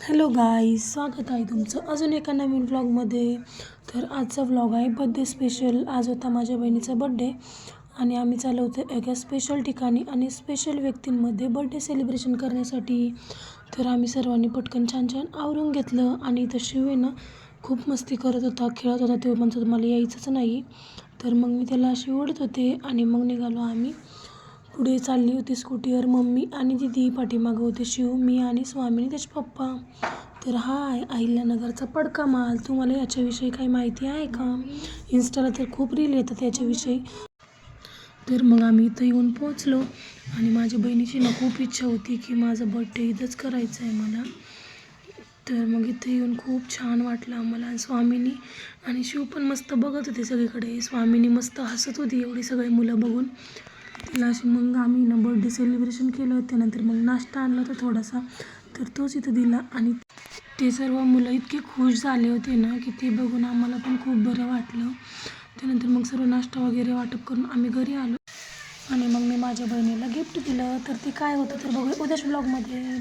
Hello guys, स्वागत आहे तुमचं अजून एका नवीन व्लॉगमध्ये. तर आजचा व्लॉग आहे बड्डे स्पेशल. आज होता माझ्या बहिणीचा बड्डे आणि आम्ही चाललो होतो एका स्पेशल ठिकाणी आणि स्पेशल व्यक्तींमध्ये बड्डे सेलिब्रेशन करण्यासाठी. तर आम्ही सर्वांनी पटकन छान छान आवरून घेतलं आणि इथं शिव आहे ना खूप मस्ती करत होता, खेळत होता. तो म्हणतो मला यायचंच नाही. तर मग मी त्याला अशी ओढत होते आणि मग निघालो आम्ही. पुढे चालली होती स्कूटीवर मम्मी आणि दीदी, पाठीमागं होते शिव, मी आणि स्वामी त्याचे पप्पा. तर हा आहे अहिल्यानगरचा पडका माल. तुम्हाला याच्याविषयी काही माहिती आहे का? इन्स्टाला तर खूप रील येतात याच्याविषयी. तर मग आम्ही इथं येऊन पोचलो आणि माझ्या बहिणीची ना खूप इच्छा होती की माझा बड्डे इथंच करायचा आहे मला. तर मग इथे येऊन खूप छान वाटलं आम्हाला. स्वामीनी आणि शिव पण मस्त बघत होते सगळीकडे. स्वामीनी मस्त हसत होती एवढी सगळी मुलं बघून तिला अशी. मग आम्ही ना बर्थडे सेलिब्रेशन केलं. त्यानंतर मग नाश्ता आणला होता थोडासा, तर तोच इथं दिला आणि ते सर्व मुलं इतके खुश झाले होते ना की ते बघून आम्हाला पण खूप बरं वाटलं. त्यानंतर मग सर्व नाश्ता वगैरे वाटप करून आम्ही घरी आलो आणि मग मी माझ्या बहिणीला गिफ्ट दिलं. तर ते काय होतं तर बघू उद्याच्या व्लॉगमध्ये.